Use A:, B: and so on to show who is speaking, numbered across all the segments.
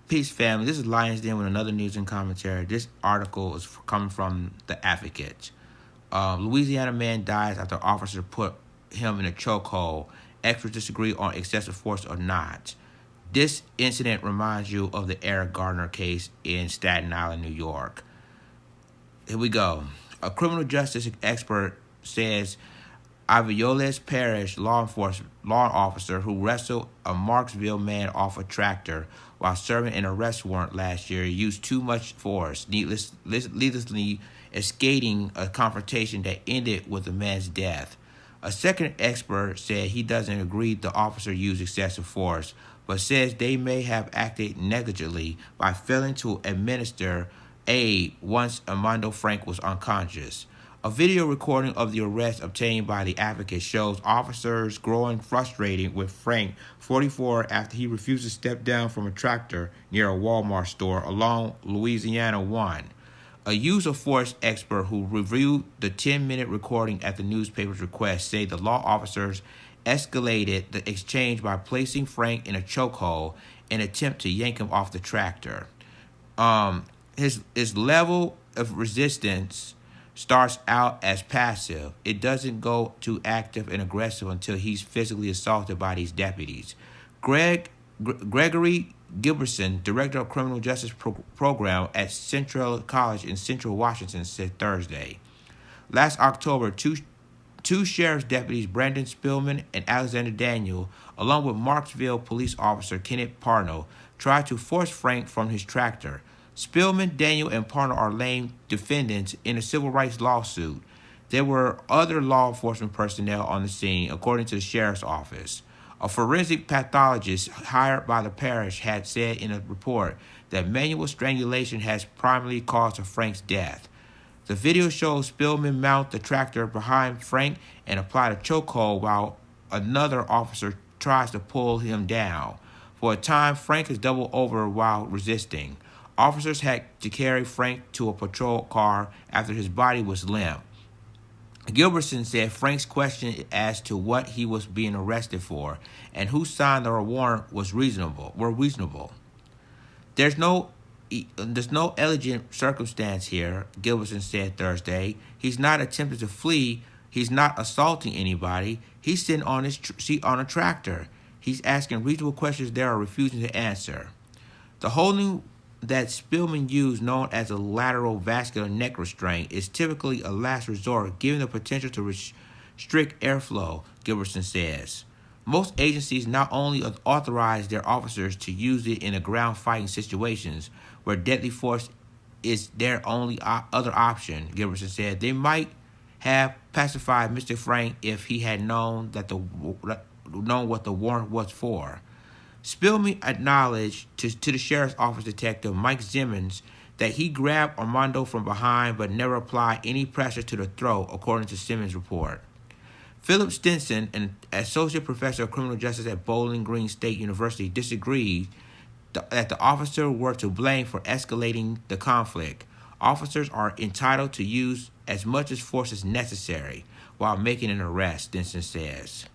A: Peace, family. This is Lions Den with another news and commentary. This article is coming from The Advocate. Louisiana man dies after officer put him in a chokehold. Experts disagree on excessive force or not. This incident reminds you of the Eric Garner case in Staten Island, New York. Here we go. A criminal justice expert says Avoyelles Parish law officer who wrestled a Marksville man off a tractor while serving an arrest warrant last year used too much force, needlessly escaping a confrontation that ended with the man's death. A second expert said he doesn't agree the officer used excessive force, but says they may have acted negligently by failing to administer aid once Armando Frank was unconscious. A video recording of the arrest obtained by the Advocate shows officers growing frustrated with Frank, 44, after he refused to step down from a tractor near a Walmart store along Louisiana Man. A use of force expert who reviewed the 10-minute recording at the newspaper's request said the law officers escalated the exchange by placing Frank in a chokehold in an attempt to yank him off the tractor. His level of resistance starts out as passive. It doesn't go to active and aggressive until he's physically assaulted by these deputies. Gregory Gilbertson, director of criminal justice program at Central College in Central Washington, said Thursday. Last October, two sheriff's deputies, Brandon Spillman and Alexander Daniel, along with Marksville police officer Kenneth Parno, tried to force Frank from his tractor. Spillman, Daniel, and Parno are named defendants in a civil rights lawsuit. There were other law enforcement personnel on the scene, according to the sheriff's office. A forensic pathologist hired by the parish had said in a report that manual strangulation has primarily caused Frank's death. The video shows Spillman mount the tractor behind Frank and apply a chokehold while another officer tries to pull him down. For a time, Frank is doubled over while resisting. Officers had to carry Frank to a patrol car after his body was limp. Gilbertson said Frank's question as to what he was being arrested for and who signed the warrant were reasonable. There's no elegant circumstance here, Gilbertson said Thursday. He's not attempting to flee. He's not assaulting anybody. He's sitting on his seat on a tractor. He's asking reasonable questions they are refusing to answer. The holding that Spillman used, known as a lateral vascular neck restraint, is typically a last resort, given the potential to restrict airflow, Gilbertson says. Most agencies not only authorize their officers to use it in ground fighting situations where deadly force is their only other option, Gilbertson said. They might have pacified Mr. Frank if he had known what the warrant was for. Spillman acknowledged to the sheriff's office detective Mike Simmons that he grabbed Armando from behind but never applied any pressure to the throat, according to Simmons' report. Philip Stinson, an associate professor of criminal justice at Bowling Green State University, disagreed that the officer were to blame for escalating the conflict. Officers are entitled to use as much force as necessary while making an arrest, Stinson says.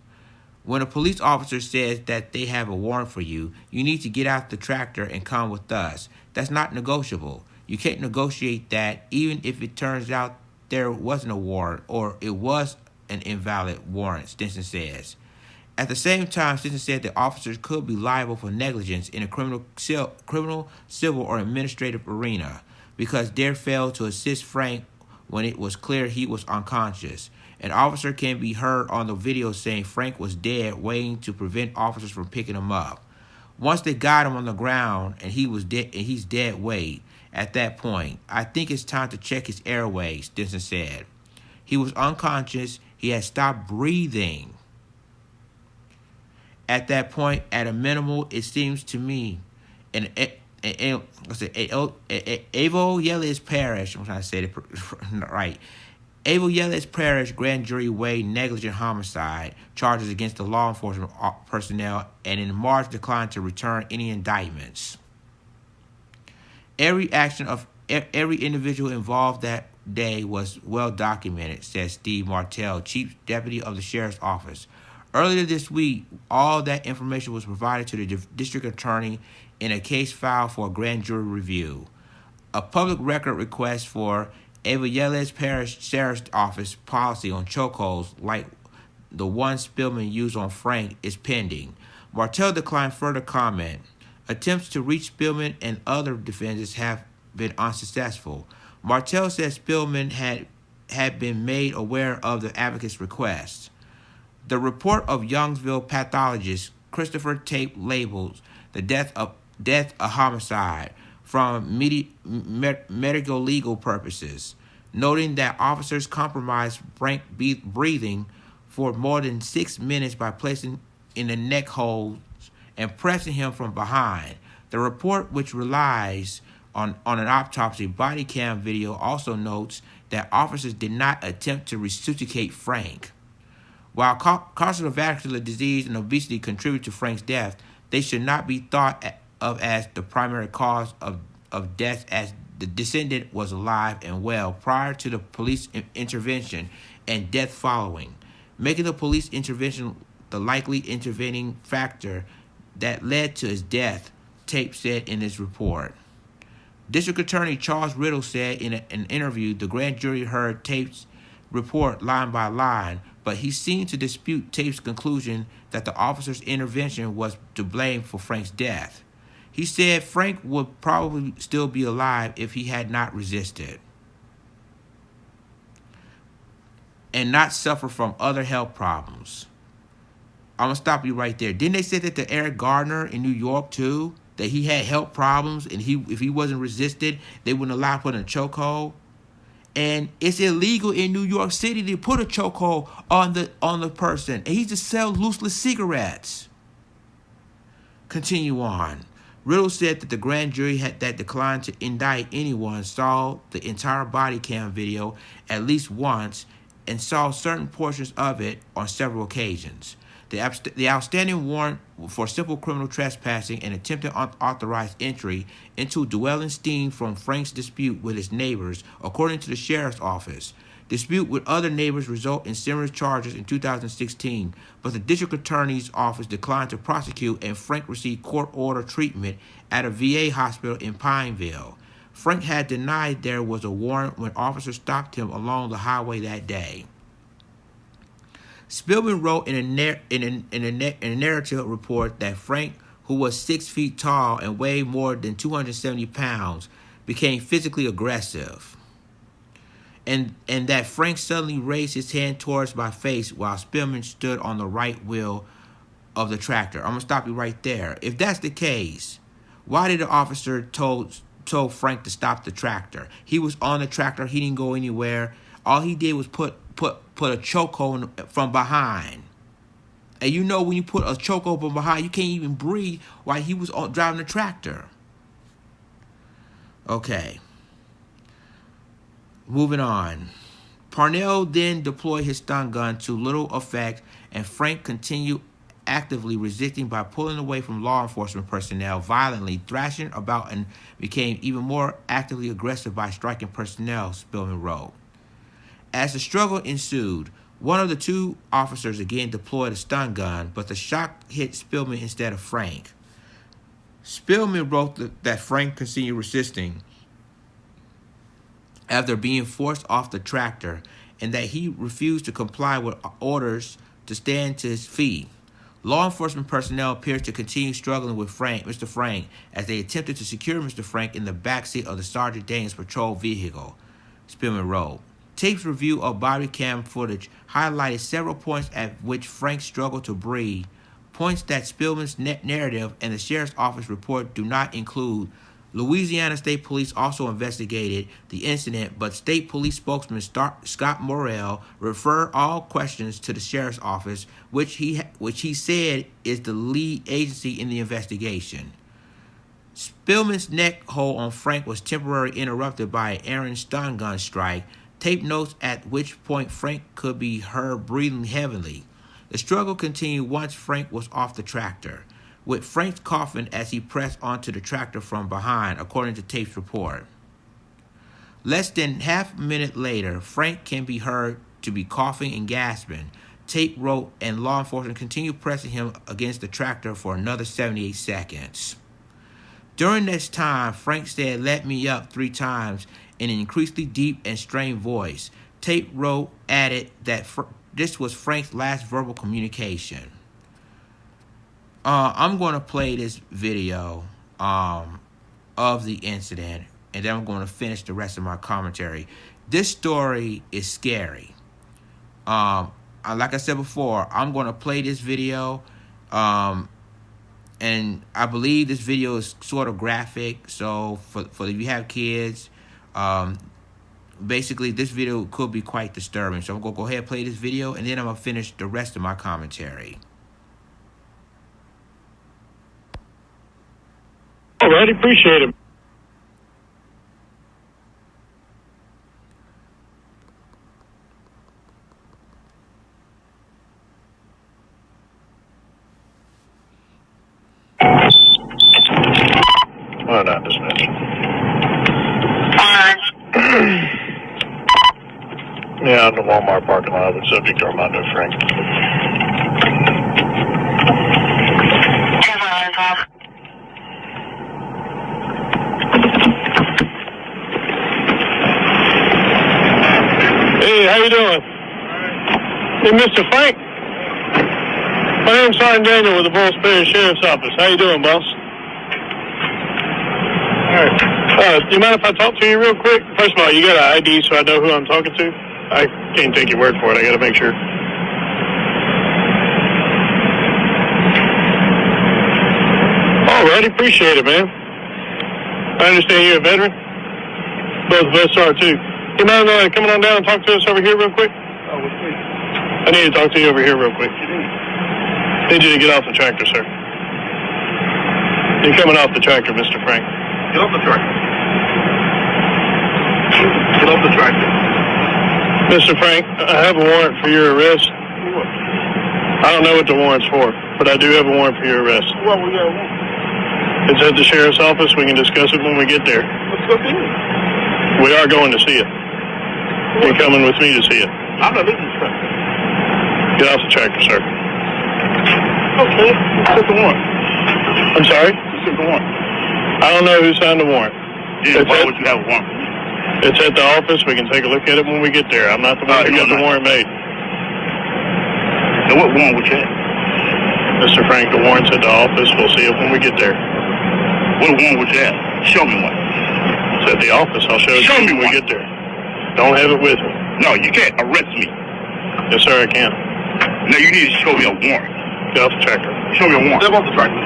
A: When a police officer says that they have a warrant for you, you need to get out the tractor and come with us. That's not negotiable. You can't negotiate that even if it turns out there wasn't a warrant or it was an invalid warrant, Stinson says. At the same time, Stinson said that officers could be liable for negligence in a criminal, civil, or administrative arena because they failed to assist Frank when it was clear he was unconscious. An officer can be heard on the video saying Frank was dead, waiting to prevent officers from picking him up. Once they got him on the ground and he's dead weight, at that point, I think it's time to check his airways, Stinson said. He was unconscious. He had stopped breathing. At that point, at a minimum, it seems to me, Avoyelles Parish, I'm trying to say it right, Avoyelles Parish grand jury weighed negligent homicide charges against the law enforcement personnel and in March declined to return any indictments. Every action of every individual involved that day was well documented, says Steve Martell, chief deputy of the sheriff's office. Earlier this week, all that information was provided to the district attorney in a case filed for a grand jury review. A public record request for Avoyelles Parish Sheriff's Office policy on chokeholds, like the one Spillman used on Frank, is pending. Martell declined further comment. Attempts to reach Spillman and other defendants have been unsuccessful. Martell said Spillman had been made aware of the advocate's request. The report of Youngsville pathologist Christopher Tate labels the death a homicide from medical legal purposes, noting that officers compromised Frank breathing for more than 6 minutes by placing in the neck holds and pressing him from behind. The report, which relies on an autopsy body cam video, also notes that officers did not attempt to resuscitate Frank. While cardiovascular disease and obesity contribute to Frank's death, they should not be thought of as the primary cause of death, as the descendant was alive and well prior to the police intervention and death following, making the police intervention the likely intervening factor that led to his death, Tate said in his report. District Attorney Charles Riddle said in an interview the grand jury heard Tate's report line by line, but he seemed to dispute Tate's conclusion that the officer's intervention was to blame for Frank's death. He said Frank would probably still be alive if he had not resisted and not suffer from other health problems. I'm going to stop you right there. Didn't they say that to Eric Garner in New York, too? That he had health problems, and if he wasn't resisted, they wouldn't allow him to put in a chokehold? And it's illegal in New York City to put a chokehold on the person. And he just sells loose cigarettes. Continue on. Riddle said that the grand jury that declined to indict anyone saw the entire body cam video at least once and saw certain portions of it on several occasions. The outstanding warrant for simple criminal trespassing and attempted unauthorized entry into dwelling stemmed from Frank's dispute with his neighbors, according to the sheriff's office. Dispute with other neighbors resulted in similar charges in 2016, but the district attorney's office declined to prosecute, and Frank received court-ordered treatment at a VA hospital in Pineville. Frank had denied there was a warrant when officers stopped him along the highway that day. Spillman wrote in a narrative report that Frank, who was 6 feet tall and weighed more than 270 pounds, became physically aggressive, and that Frank suddenly raised his hand towards my face while Spillman stood on the right wheel of the tractor. I'm going to stop you right there. If that's the case, why did the officer told Frank to stop the tractor? He was on the tractor. He didn't go anywhere. All he did was put a chokehold from behind. And you know when you put a chokehold from behind, you can't even breathe while he was driving the tractor. Okay. Moving on. Parnell then deployed his stun gun to little effect, and Frank continued actively resisting by pulling away from law enforcement personnel, violently thrashing about, and became even more actively aggressive by striking personnel, Spillman wrote. As the struggle ensued, one of the two officers again deployed a stun gun, but the shot hit Spillman instead of Frank. Spillman wrote that Frank continued resisting after being forced off the tractor, and that he refused to comply with orders to stand to his feet. Law enforcement personnel appeared to continue struggling with Mr. Frank, as they attempted to secure Mr. Frank in the backseat of the Sergeant Daniels patrol vehicle, Spillman wrote. Tape's review of body cam footage highlighted several points at which Frank struggled to breathe, points that Spillman's narrative and the sheriff's office report do not include. Louisiana State Police also investigated the incident, but State Police spokesman Scott Morrell referred all questions to the sheriff's office, which he said is the lead agency in the investigation. Spillman's neck hold on Frank was temporarily interrupted by an errant stun gun strike. Tape notes at which point Frank could be heard breathing heavily. The struggle continued once Frank was off the tractor, with Frank coughing as he pressed onto the tractor from behind, according to Tape's report. Less than half a minute later, Frank can be heard to be coughing and gasping. Tape wrote, and law enforcement continued pressing him against the tractor for another 78 seconds. During this time, Frank said, "Let me up" 3 times in an increasingly deep and strained voice. Tape wrote added that this was Frank's last verbal communication. I'm going to play this video of the incident, and then I'm going to finish the rest of my commentary. This story is scary. Like I said before, I'm going to play this video, and I believe this video is sort of graphic. So for if you have kids, basically this video could be quite disturbing. So I'm going to go ahead and play this video, and then I'm going to finish the rest of my commentary.
B: All right, appreciate it. Oh, not dismissed. Yeah, in the Walmart parking lot with subject to Armando Frank. Hey, how you doing? Hey, Mr. Frank? My name's Sergeant Daniel with the Avoyelles Parish Sherriff's Office. How you doing, boss? Do you mind if I talk to you real quick? First of all, you got an ID so I know who I'm talking to? I can't take your word for it. I got to make sure. All right, appreciate it, man. I understand you're a veteran. Both of us are, too. You mind coming on down and talk to us over here real quick?
C: Oh, what's this?
B: I need to talk to you over here real quick. I need you to get off the tractor, sir. You're coming off the tractor, Mr. Frank.
C: Get off the tractor. Get off the tractor.
B: Mr. Frank, I have a warrant for your arrest.
C: What?
B: I don't know what the warrant's for, but I do have a warrant for your arrest.
C: What we got a warrant?
B: It's at the sheriff's office. We can discuss it when we get there.
C: Let's go see it.
B: We are going to see it. You're coming with me to see it.
C: I'm not leaving the tractor.
B: Get off the tractor, sir.
C: Okay. What's the warrant?
B: I'm sorry?
C: What's the warrant?
B: I don't know who signed the warrant.
C: Yeah, why would you have a warrant for me?
B: It's at the office. We can take a look at it when we get there. I'm not the one who got the warrant made.
C: So what warrant would you have?
B: Mr. Frank, the warrant's at the office. We'll see it when we get there.
C: What warrant would you have? Show me one.
B: It's at the office. I'll show it
C: Show
B: to you
C: me
B: when we
C: one.
B: get there. Don't have it with me.
C: No, you can't arrest me.
B: Yes, sir, I can.
C: No, you need to show me a warrant.
B: Get off the tractor.
C: Show me a warrant. Step off the tractor.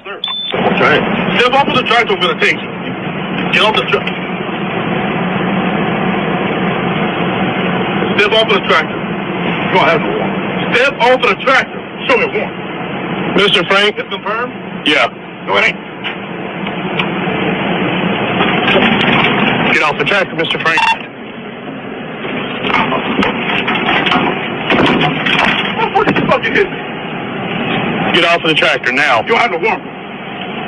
C: Sir. Okay. Step off of the tractor, I'm going to take you. Get off the tractor. Step off of the tractor. You don't have no warrant. Step off of the tractor. Show me a warrant.
B: Mr. Frank?
C: It's confirmed?
B: Yeah.
C: No, it ain't.
B: Get off the tractor, Mr. Frank.
C: What the fuck you hit me?
B: Get off of the tractor now.
C: You don't have no warrant.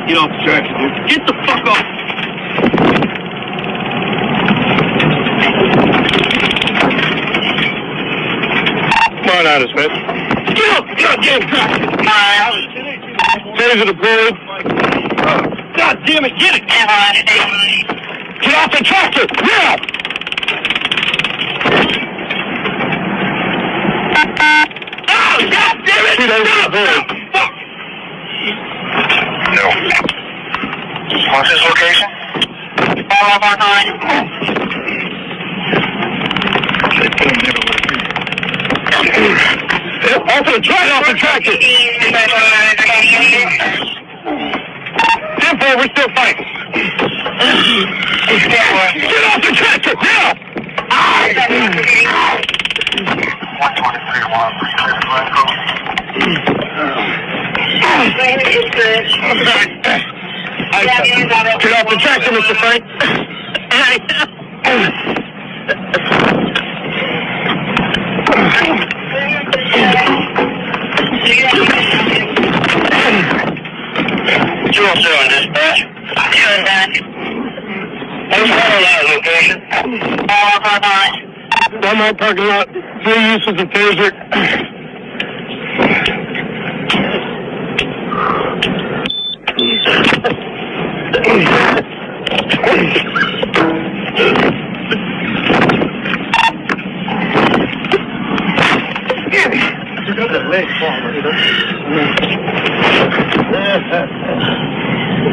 C: Get off the tractor, dude. Get the fuck off.
B: Come on out, Smith.
C: Get off the goddamn tractor.
B: Taser deployed.
C: God damn it, get it.
B: Get off the tractor, now!
C: Oh, God damn it. Fuck.
B: No. What's his location?
C: Follow up on 9.
B: Off the tractor! Off the tractor! Tempo, we're still fighting. Get off the tractor, now! 123-1. Get off the tractor, Mr. Frank. Dispatch. Location. Walmart parking lot. 3 uses of taser.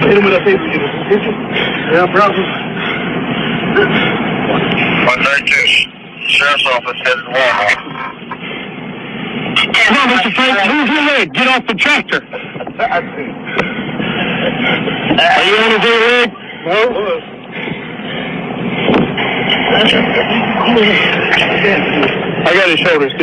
C: Hit him with a paper. Hit you? Yeah, problem. 132, Sheriff's Office headed to Walmart.
B: Come on, Mr. Frank, move your leg. Get off the tractor. Are you on his leg? No. I got his shoulders.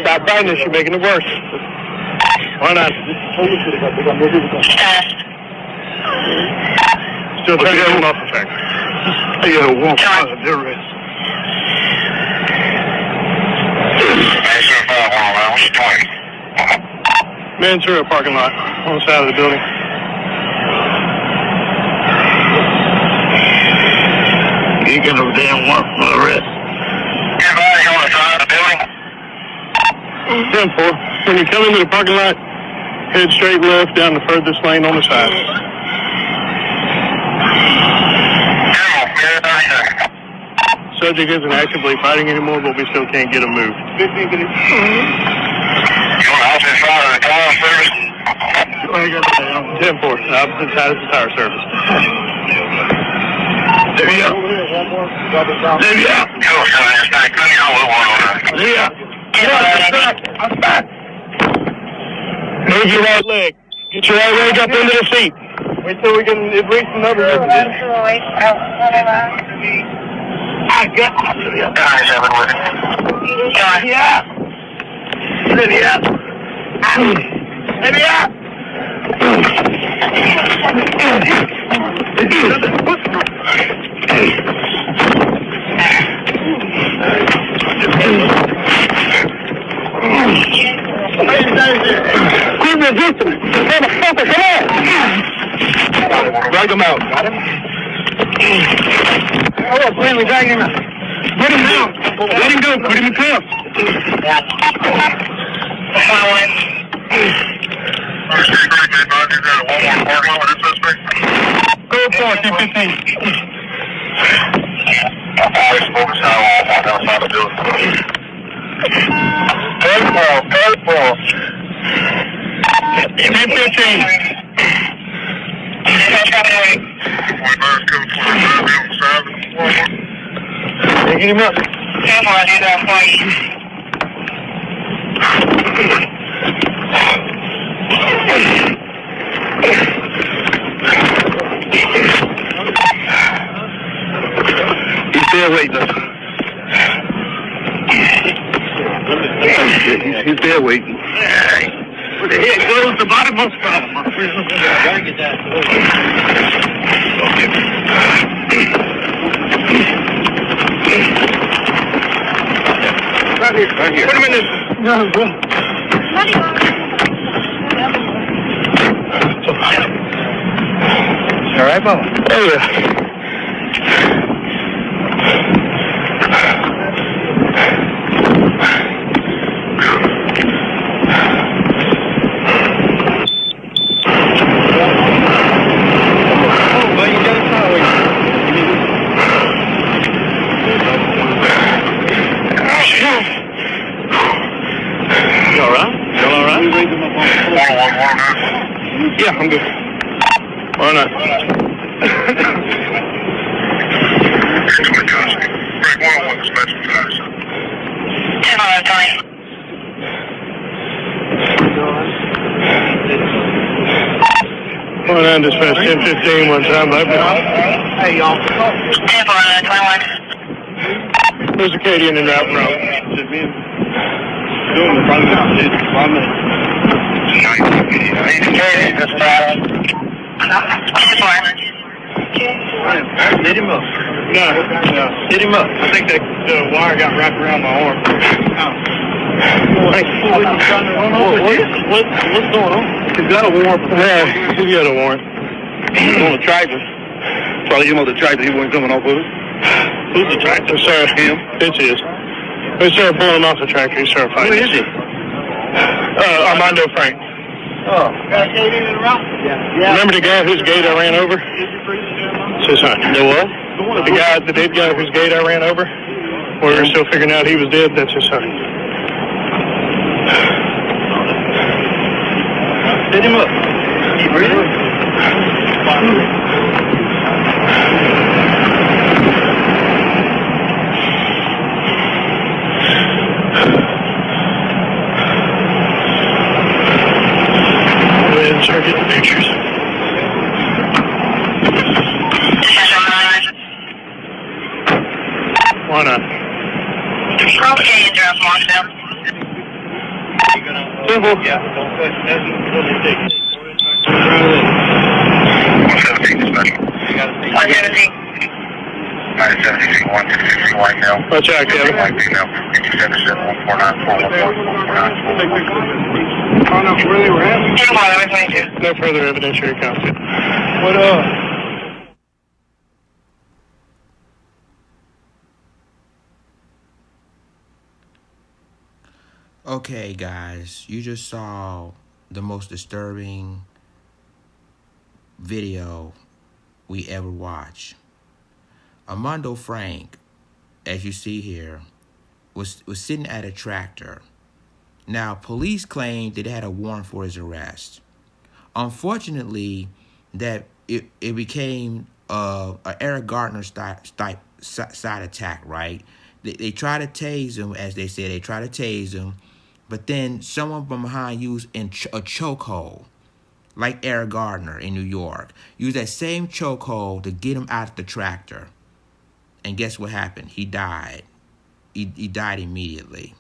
B: Stop biting us, you're making it worse. Why not? Still trying to get him off the track. I got a walk out of their wrist. Man's through a parking lot on the side of the building. You get a damn warrant for the wrist.
C: Anybody on the side of the building?
B: 10-4. When you come into the parking lot, head straight left down the furthest lane on the side. Subject isn't actively fighting anymore, but we still can't get him moved.
C: 15 minutes. You want to help this side of the car service?
B: 10-4. Opposite side of the tire service.
C: There you go. There you go. Go, son. It's back. Let me know what one over.
B: There you go.
C: I'm back.
B: Move your right leg. Get your right leg up into the seat. Wait till we can at least another
C: I got it. Guys, I've been with it. Yeah. Let me up. Let me up.
B: Quit resisting. Motherfucker, come on. Drag him out. Got him? Oh, please, we drag him out. Put him down. Let him go. Put him in cuffs. Go for it, 215.
C: Careful.
B: 10-15. Taking him up. He's there waiting. He's there waiting. Where the heck goes the bottom most problem? Gotta get that. Right here. Put him in this. No, go. All right, Mama. Oh, yeah. Yeah, I'm good. Why not? Why not dispatch 10-15 one time, baby? Hey, y'all.
C: 10-21.
B: Where's the Acadian in route from?
C: Doing the front of the 1 minute.
B: Hit him up. No. Hit him up. I think the wire got wrapped around my arm. What's going on? He's got a warrant. Yeah, he's got a warrant. He's on the tractor. Probably him on the tractor. He wasn't coming off of it. Who's the tractor, sir? Him. It's his. We started pulling off the tractor. He started fighting. Who is he? Armando Frank.
C: Oh. Got a Canadian in the route?
B: Remember the guy whose gate I ran over? It's his son. The what? The dead guy whose gate I ran over? Where we're still figuring out he was dead, that's his son.
C: Set him up. Keep breathing.
B: Go ahead and start getting pictures. Why not?
C: Okay, you drop Marksville.
B: Simple.
C: Yeah. 117 special. 117. 917, 163 white male.
B: Watch out, Kevin.
C: White female. 277-149-411-449.
B: Find out where they were at.
C: 2-1,
B: No further evidentiary content. What
A: Okay, guys, you just saw the most disturbing video we ever watched. Armando Frank, as you see here, was sitting at a tractor. Now, police claimed that they had a warrant for his arrest. Unfortunately, that it became a Eric Garner side attack, right? They try to tase him, as they said. They try to tase him, but then someone from behind used a chokehold, like Eric Garner in New York. Used that same chokehold to get him out of the tractor. And guess what happened? He died. He died immediately.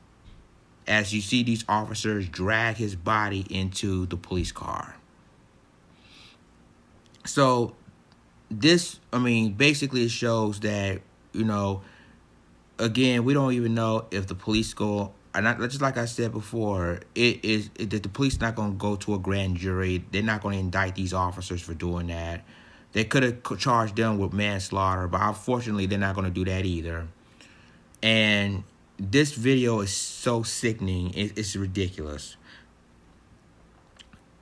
A: As you see these officers drag his body into the police car. So this, basically it shows that, again, we don't even know if the police go, and just like I said before, that the police not going to go to a grand jury. They're not going to indict these officers for doing that. They could have charged them with manslaughter, but unfortunately, they're not going to do that either. And this video is so sickening. It's ridiculous.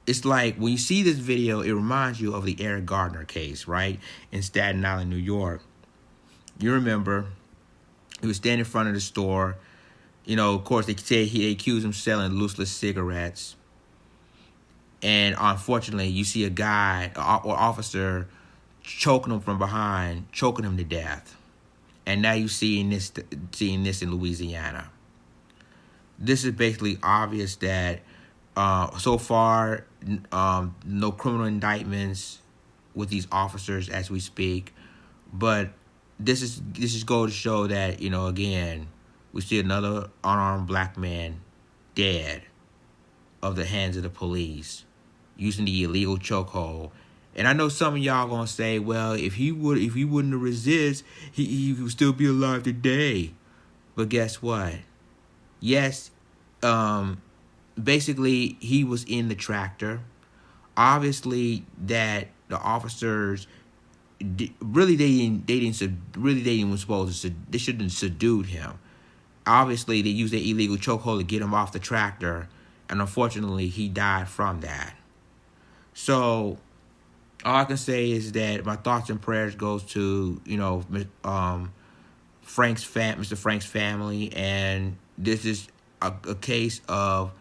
A: It's like when you see this video, it reminds you of the Eric Garner case, right? In Staten Island, New York. You remember, he was standing in front of the store. Of course, they accused him of selling looseless cigarettes. And unfortunately, you see a guy or officer choking him from behind, choking him to death. And now you're seeing this in Louisiana. This is basically obvious that so far, no criminal indictments with these officers as we speak. But this is going to show that, again, we see another unarmed black man dead of the hands of the police using the illegal chokehold. And I know some of y'all gonna say, well, if he wouldn't have resist, he would still be alive today. But guess what? Yes, basically he was in the tractor. Obviously, that the officers they shouldn't have subdued him. Obviously, they used their illegal chokehold to get him off the tractor, and unfortunately, he died from that. So all I can say is that my thoughts and prayers goes to, Mr. Frank's family, and this is a case of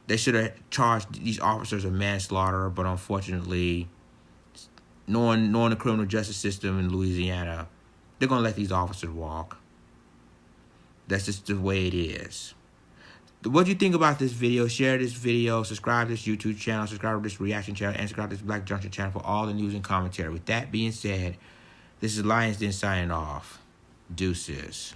A: they should have charged these officers of manslaughter, but unfortunately, knowing the criminal justice system in Louisiana, they're gonna let these officers walk. That's just the way it is. What do you think about this video? Share this video, subscribe to this YouTube channel, subscribe to this reaction channel, and subscribe to this Black Junction channel for all the news and commentary. With that being said, this is Lions Den signing off. Deuces.